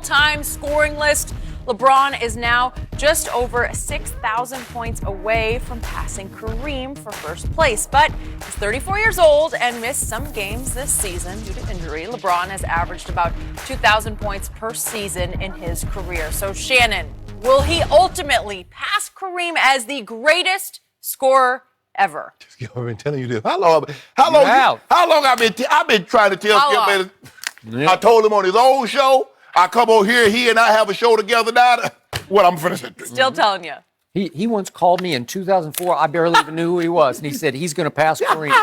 all-time scoring list. LeBron is now just over 6,000 points away from passing Kareem for first place. But he's 34 years old and missed some games this season due to injury. LeBron has averaged about 2,000 points per season in his career. So, Shannon, will he ultimately pass Kareem as the greatest scorer ever? I've been telling you this. How long I've been trying to tell Skip Bayless? I told him on his own show. I come over here, he and I have a show together now. What I'm finishing. Still telling you. He once called me in 2004. I barely even knew who he was. And he said he's going to pass Kareem.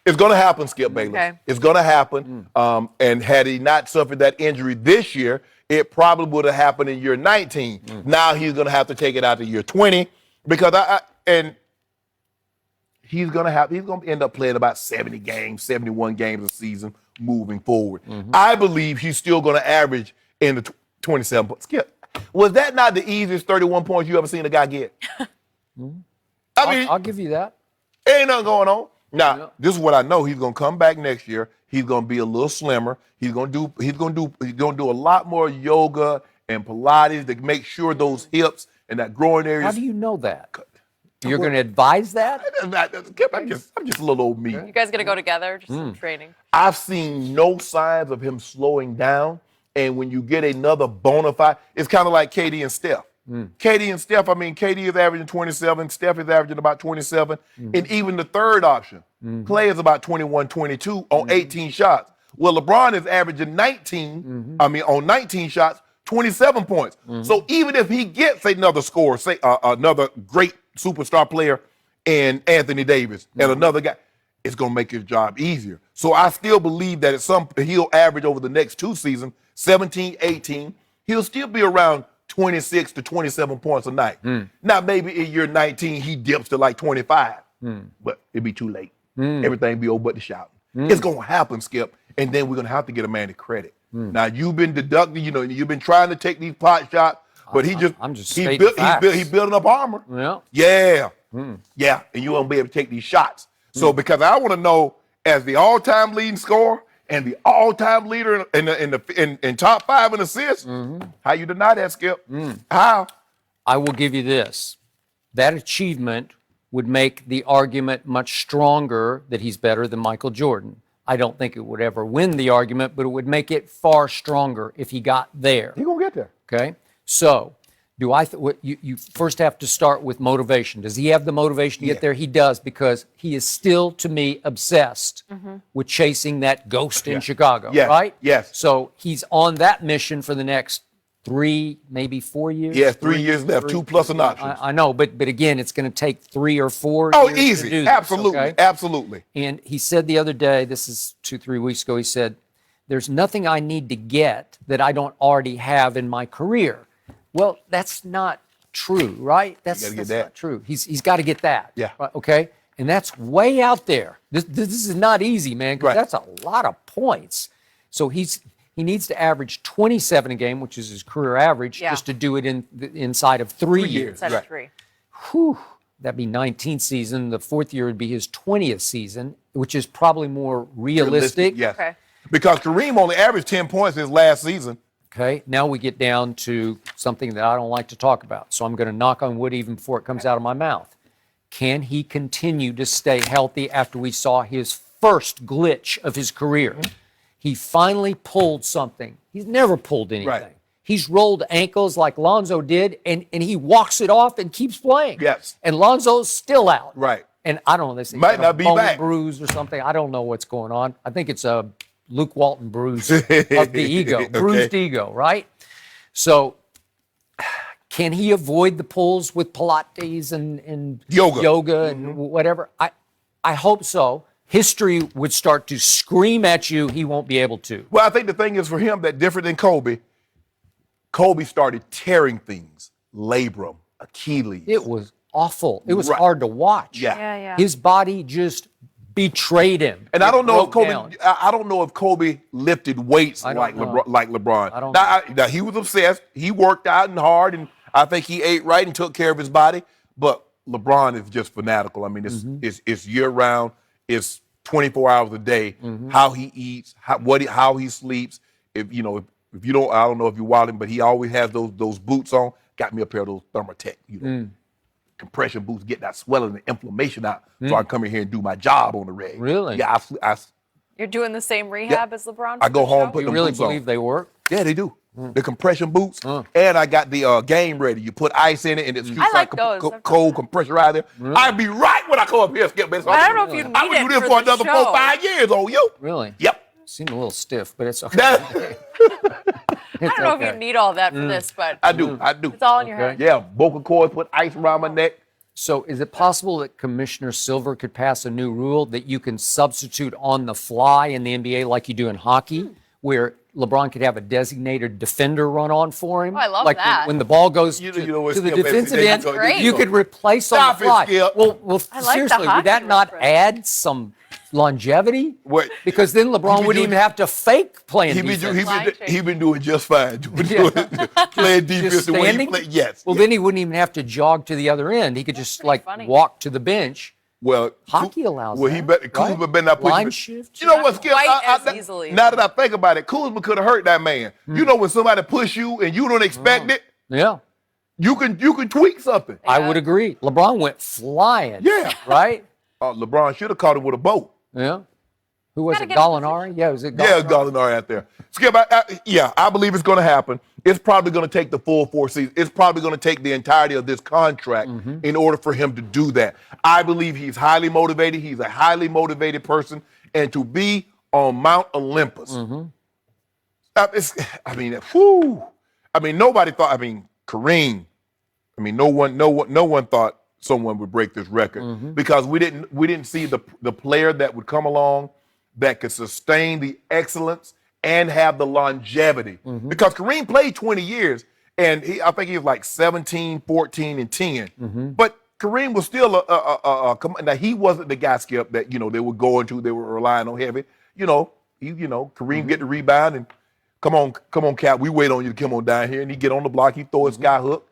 It's going to happen, Skip Bayless. Okay. It's going to happen. And had he not suffered that injury this year, it probably would have happened in year 19. Now he's going to have to take it out to year 20 because he's going to end up playing about 70 games, 71 games a season moving forward. I believe he's still going to average in the 27 points. Skip, was that not the easiest 31 points you ever seen a guy get? I mean, I'll give you that. Ain't nothing going on. Now, this is what I know. He's going to come back next year. He's going to be a little slimmer. He's going to do a lot more yoga and Pilates to make sure those hips and that groin area. How do you know that? You're going to advise that? I'm just a little old me. You guys going to go together, just some training? I've seen no signs of him slowing down. And when you get another bona fide, it's kind of like KD and Steph. KD and Steph, I mean, KD is averaging 27. Steph is averaging about 27. And even the third option, Clay is about 21, 22 on 18 shots. Well, LeBron is averaging 19, on 19 shots, 27 points. So even if he gets another scorer, say another great superstar player and Anthony Davis and another guy, it's going to make his job easier. So I still believe that he'll average over the next two seasons, 17, 18. He'll still be around 26 to 27 points a night. Now, maybe in year 19, he dips to like 25, but it'd be too late. Everything be over but the shouting. It's going to happen, Skip, and then we're going to have to get a man the credit. Now, you've been deducting, you've been trying to take these pot shots, but he's building up armor. Yeah. Yeah, and you won't be able to take these shots. So because I want to know, as the all-time leading scorer and the all-time leader in top 5 in assists, how you deny that, Skip? How? I will give you this. That achievement would make the argument much stronger that he's better than Michael Jordan. I don't think it would ever win the argument, but it would make it far stronger if he got there. He's going to get there. Okay? So, you first have to start with motivation. Does he have the motivation to get there? He does, because he is still, to me, obsessed with chasing that ghost in Chicago, right? Yes. So he's on that mission for the next 3, maybe 4 years. Yeah, 3 years left, 2 plus an option. I know, but again, it's going to take 3 or 4 Oh, years easy. to do this, Absolutely. okay? Absolutely. And he said the other day, this is 2-3 weeks ago, he said, there's nothing I need to get that I don't already have in my career. Well, that's not true, right? That's not true. He's got to get that. Yeah. Right, okay? And that's way out there. This is not easy, man, because that's a lot of points. So he needs to average 27 a game, which is his career average, just to do it inside of 3 years. Inside of 3. Whew. That'd be 19th season. The 4th year would be his 20th season, which is probably more realistic. Yes. Okay. Because Kareem only averaged 10 points his last season. Okay, now we get down to something that I don't like to talk about. So I'm going to knock on wood even before it comes out of my mouth. Can he continue to stay healthy after we saw his first glitch of his career? He finally pulled something. He's never pulled anything. Right. He's rolled ankles like Lonzo did, and he walks it off and keeps playing. Yes. And Lonzo's still out. Right. And I don't know, they say Might not be back. bruise or something. I don't know what's going on. I think it's a Luke Walton bruise of the ego, bruised ego, right? So can he avoid the pulls with Pilates and yoga and whatever? I hope so. History would start to scream at you he won't be able to. Well, I think the thing is for him that different than Kobe started tearing things, labrum, Achilles. It was awful. It was hard to watch. Yeah. His body just betrayed him. And I don't know if Kobe lifted weights like LeBron. Now he was obsessed. He worked out and hard, and I think he ate right and took care of his body. But LeBron is just fanatical. I mean, it's year round. It's 24 hours a day. How he eats, how he sleeps. If If you don't, I don't know if you wild him, but he always has those boots on. Got me a pair of those Thermatech, compression boots, get that swelling and inflammation out, so I can come in here and do my job on the reg. Really? Yeah, You're doing the same rehab as LeBron? I go for the home, show? put You them really boots on. believe they work? Yeah, they do. The compression boots, and I got the game ready. You put ice in it, and it shoots I like out those. I've cold compressor out there. I'll be right when I come up here, Skip. I don't know if you need I would do it this for for the another show. 4-5 years, oh you. Really? Yep. Seem a little stiff, but it's okay. That- I don't know if you need all that for this, but I do. it's all in your Okay. head. Yeah, vocal cords, put ice around my neck. So is it possible that Commissioner Silver could pass a new rule that you can substitute on the fly in the NBA like you do in hockey, where LeBron could have a designated defender run on for him? Oh, I love like that. When the ball goes You to know what's the Skip, defensive that's end, great. you could replace on Stop the it, fly. Skip. Well, I like the seriously, would that hockey not reference. add some longevity? What? Because then LeBron been wouldn't doing- even have to fake playing He been, defense. he been doing just fine. Playing defense Just the way he standing? play. Yes. Well, then he wouldn't even have to jog to the other end. He could just pretty like funny. walk to the bench. Well, Hockey allows well, that, he better Kuzma right? better not push Line him. shift. You know what, Skip? Quite as easily. Now that I think about it, Kuzma could have hurt that man. You know when somebody push you and you don't expect it, Yeah. you can tweak something. I would agree. LeBron went flying. Yeah. Right? LeBron should have caught him with a boat. Yeah. Who was Gotta it? get in Gallinari? Yeah, was it Yeah, Gallinari? Gallinari out there. Skip, I believe it's going to happen. It's probably going to take the full 4 seasons. It's probably going to take the entirety of this contract in order for him to do that. I believe he's highly motivated. He's a highly motivated person. And to be on Mount Olympus, nobody thought, Kareem, no one thought someone would break this record because we didn't see the player that would come along that could sustain the excellence and have the longevity. Because Kareem played 20 years, and I think he was like 17, 14, and 10. But Kareem was still now he wasn't the guy, Skip, that they were going to, they were relying on heavy. Kareem get the rebound and come on, Cap, we wait on you to come on down here, and he get on the block, he throw his sky hook.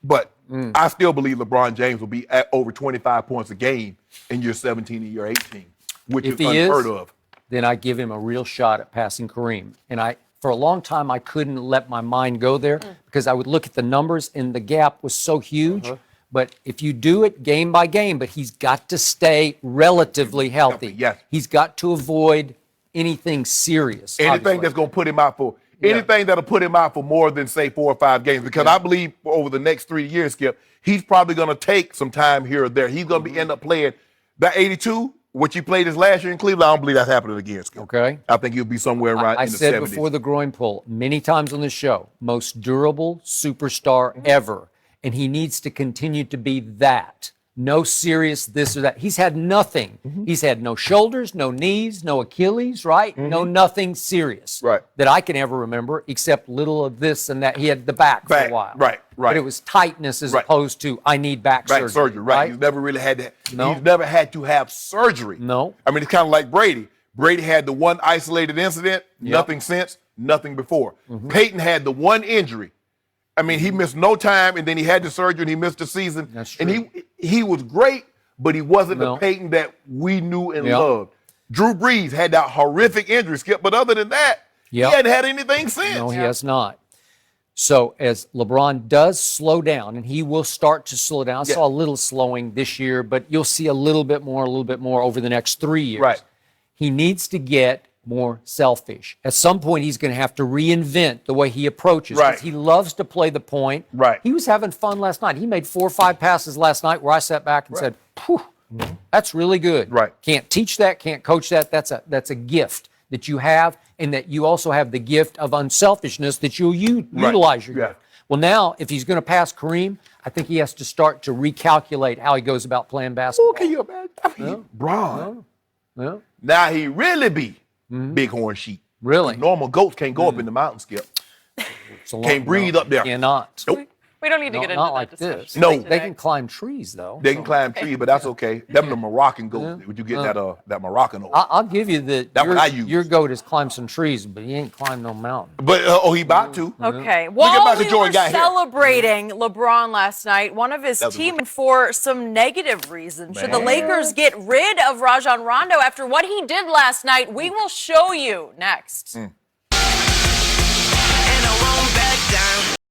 But I still believe LeBron James will be at over 25 points a game in year 17 and year 18, which If is he unheard is, of. then I give him a real shot at passing Kareem. And for a long time, I couldn't let my mind go there because I would look at the numbers and the gap was so huge. But if you do it game by game, but he's got to stay relatively healthy. Yes. He's got to avoid anything serious. Anything obviously. that's going to put him out for anything that'll put him out for more than say 4 or 5 games. Because I believe over the next 3 years, Skip, he's probably going to take some time here or there. He's going to be end up playing that 82, which he played his last year in Cleveland. I don't believe that's happening again, Skip. Okay. I think he'll be somewhere around I in the said 70s. before the groin pull many times on this show, most durable superstar ever. And he needs to continue to be that. No serious this or that. He's had nothing. He's had no shoulders, no knees, no Achilles, right? No nothing serious Right. that I can ever remember except little of this and that. He had the back for a while. right. But it was tightness as Right. opposed to I need back surgery. Right. He's never really had that. No. He's never had to have surgery. No. I mean, it's kind of like Brady. Brady had the one isolated incident, nothing since, nothing before. Peyton had the one injury. I mean, he missed no time, and then he had the surgery, and he missed the season. That's And true. he was great, but he wasn't No. the Peyton that we knew and Yep. loved. Drew Brees had that horrific injury, Skip, but other than that, Yep. he hadn't had anything since. No, he has not. So as LeBron does slow down, and he will start to slow down. I saw a little slowing this year, but you'll see a little bit more over the next 3 years. Right. He needs to get more selfish. At some point, he's going to have to reinvent the way he approaches. 'Cause Right. He loves to play the point. Right. He was having fun last night. He made 4 or 5 passes last night where I sat back and said, "Phew, that's really good." Right. Can't teach that, can't coach that. That's a gift that you have, and that you also have the gift of unselfishness that you'll utilize your gift. Well, now, if he's going to pass Kareem, I think he has to start to recalculate how he goes about playing basketball. Oh, can you imagine? I mean, Braun. Yeah. Now he really be bighorn sheep. Really? Normal goats can't go up in the mountain, Skip. It's a long- Can't breathe up there. Cannot. Nope. We don't need to get into Not that like discussion. this. No. They can climb trees, though. They can climb trees, but that's okay. Them the Moroccan goats. Would you get that Moroccan oat? I'll give you that. That what I use. Your goat has climbed some trees, but he ain't climbed no mountain. But he about to. Okay. at While Michael we Jordan were got here. celebrating LeBron last night, one of his That was team for some negative reasons. Should the Lakers get rid of Rajon Rondo after what he did last night? We will show you next.